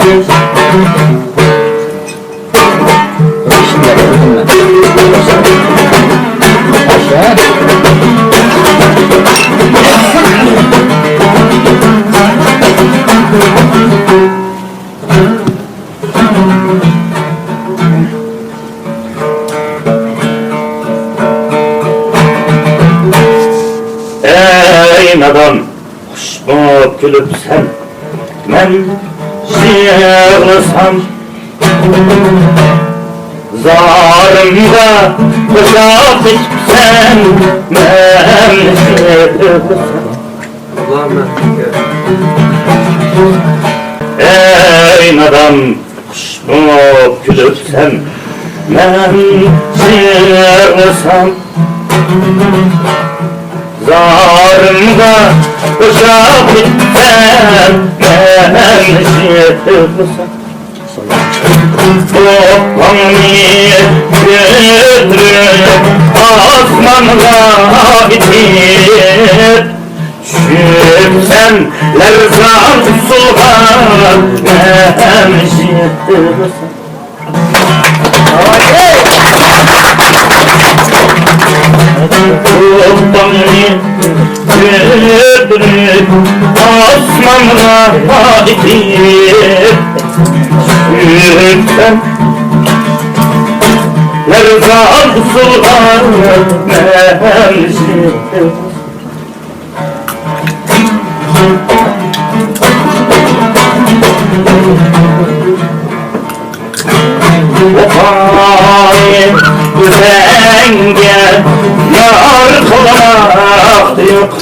Şimdi yapalım aşağı. Ey nadan, hoş mu gülüp sen, men şiirlisam, zarımda boşa bitsen, men şiirlisam. Ey nadan, hoş mu gülüp sen, men şiirlisam, zarımda boşa bitsen, men şiirlisam. Toplamı götürüp asmanla bitip şüpsen lerzan sulhan men şiirlisam. Toplamı götürüp asmanla bitip şüpsen lerzan sulhan men şiirlisam. Vefayı düzenge yar kılmak yok.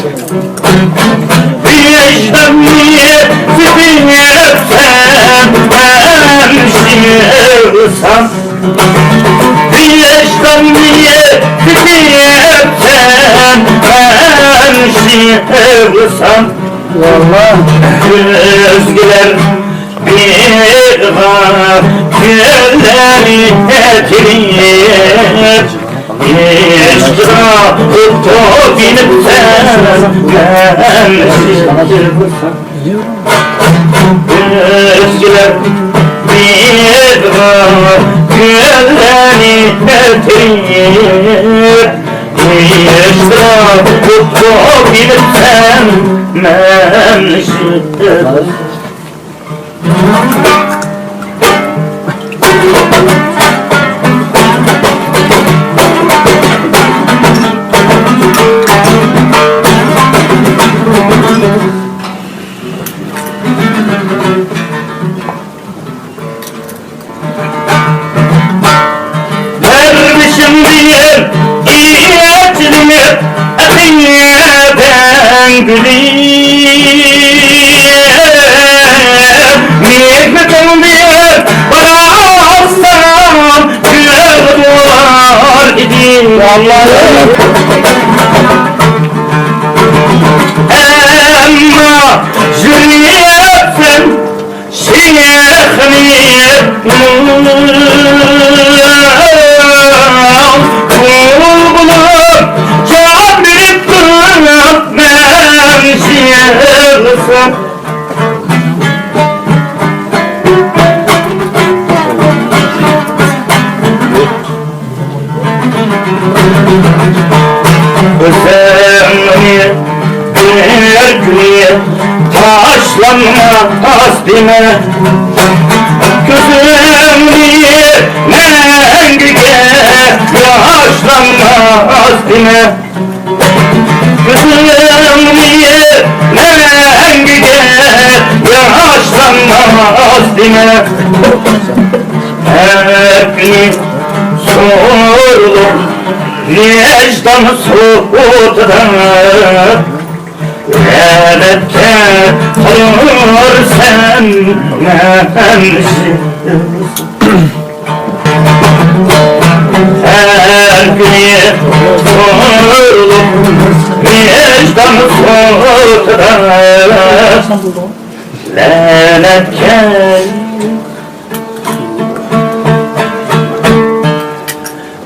Vicdan niyeti bilirsen ben şiirsam. Vicdan niyeti bilirsen ben şiirsam. Rüzgâr bir var gülleri etkileyip İştira tuttu binip sen ben şiirsam. Rüzgâr bir var gülleri etkileyip İştira tuttu binip sen men şiirsam. Dervişim diye iyiyetlenip etineden güleyim. Nikmetim diye bana alsam gül duvar idin. Emma zürriyetin şeyhini kul bulup can verip durup men şiirsam. Özlemini gülür taşlanmaz dime. Gözümü mengige yaşlanmaz dime. Gözümü mengige yaşlanmaz dime. Hepini sorulur vicdan soğutudan. Elbette olur sen men şiirsam. Her gün sorulup vicdan soğutudan. Lenetken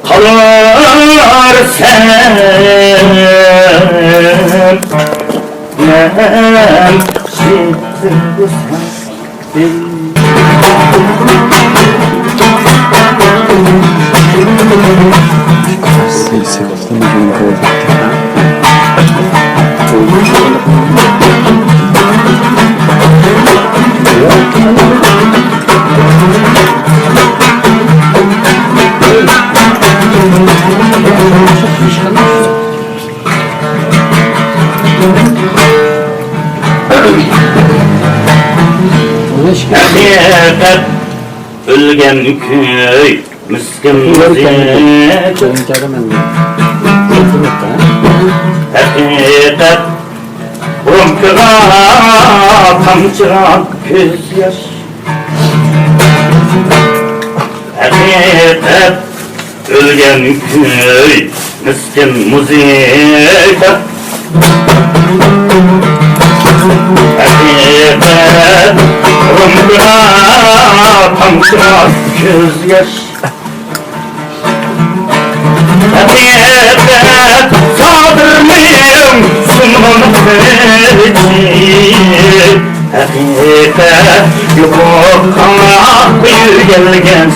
kalır sen men şiirsam. Hakikat ölgen köy miskin vaziyet Hakikat Romkıra tamçıra göz yaş Hakikat ölgen köy miskin müzik Hakikat Romkıra tamçıra göz yaş Hakikat sadırlıyım sunmanı için Hakikat yukarı bir gelgen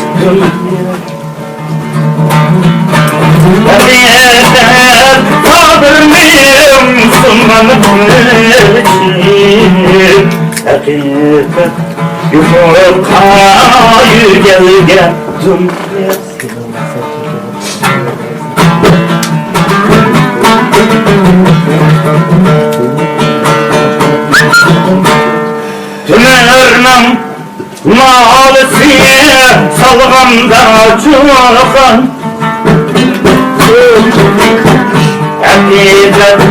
Hakikat sadırlıyım sunmanı için Hakikat yukarı gelgen Tümernem nalesiye salganda çoğan Hakikat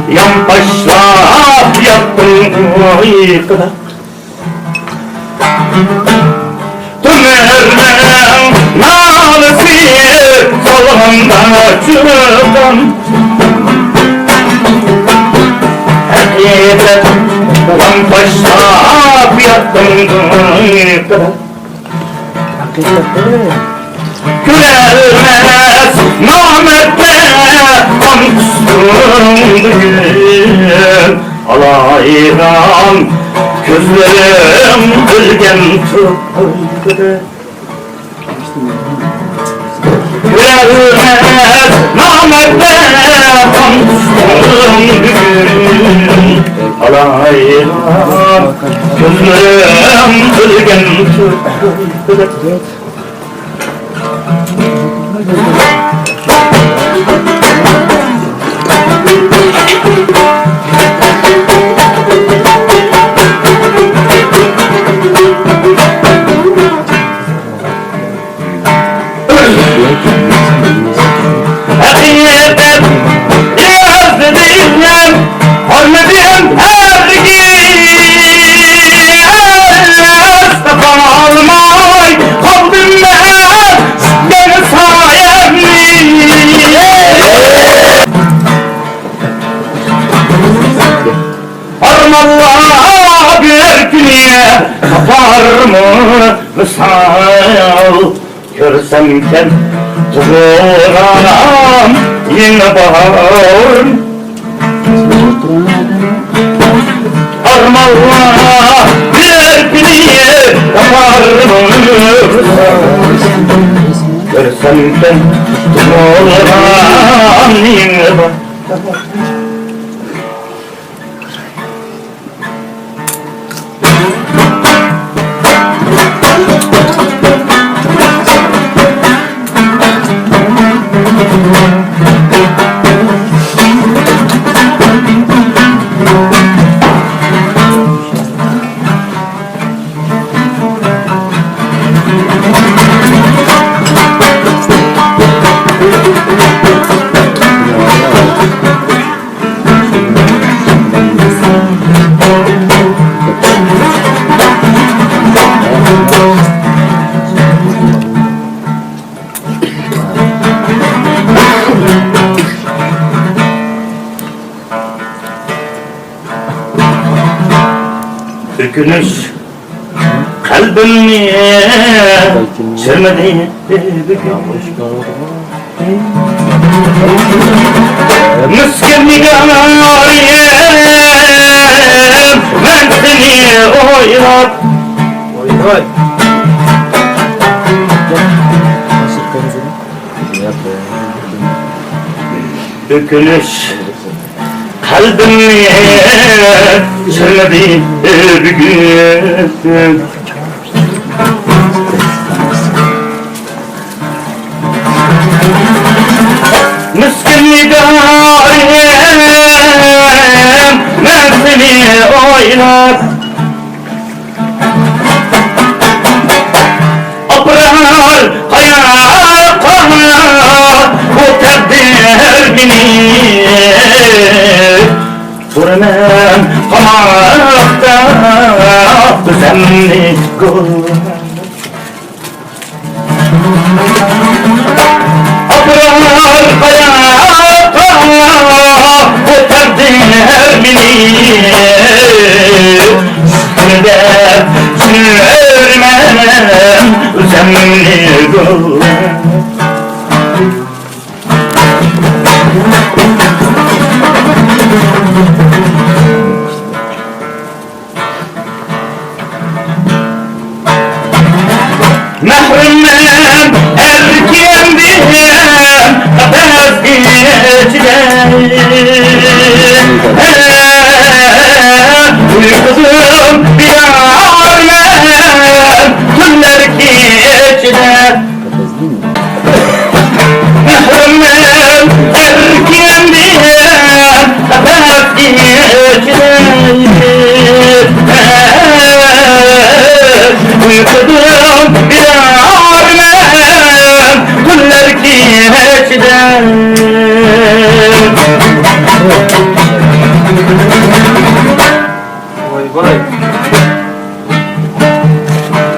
yan başlap yattım uykuda Tümernem nalesiye salganda çoğan Hakikat yan başlap yattım uykuda Gülermez namette Amsterdam alayram gözlerim gülgen tıpkıdır Gülermez namette Amsterdam alayram gözlerim gülgen tıpkıdır Hakikat yazdıdım Ölmedim herkes Kalmay kaldım ben Beni sayemli Armallah bir güne kapar mı misal Görsem duram yine bahar Armallah bir güne kapar mı Görsem duram yine bahar Bükünüş kalbimi çürmedi bükünüş Miskin nigariyem ben seni oynat Bükünüş kalbimi çürmedi bükünüş Miskin nigariyem ben seni oynat hayata bu takdir beni Durmam hamakta düzenli Abrar hayata bu takdir beni Üstünde sürmem düzenli Mehrumem erkendim Kafes geçler Uykusum bir armem Tüller geçler Mehrumem erkendim Kafes geçler Uykusum bir armem Tüller geçler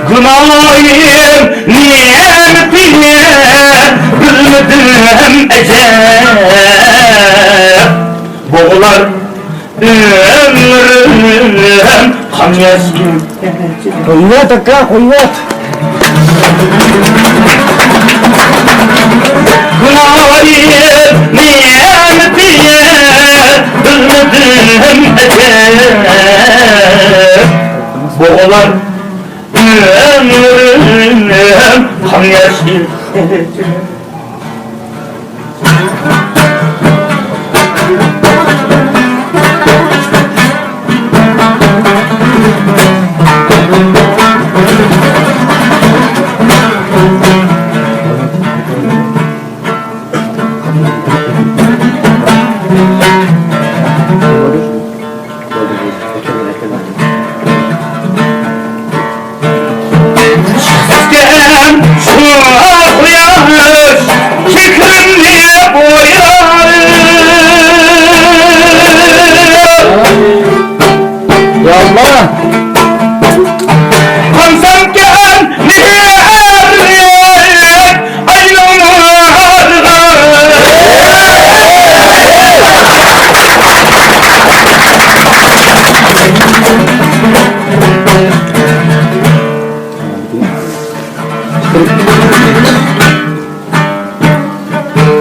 Günahım nimetine Bilmedim ecel Boğular ömrüm Kan yazgın Kıymet akka kıymet. Günahım nimetine Bilmedim ecel Boğular ömrüm kan yazgın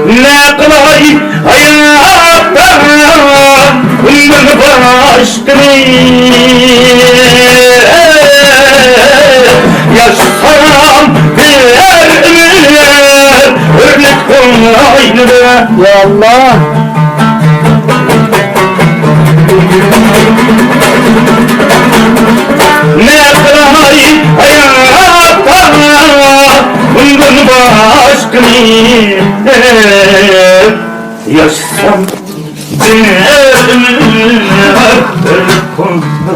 Ne kılay hayatta Ömür başkını Yaşasam bir ömür Örnek kolaydı Ya Allah. Ne kılay hayatta Ömür başkını Yaşasam bir ömür Örnek kolaydı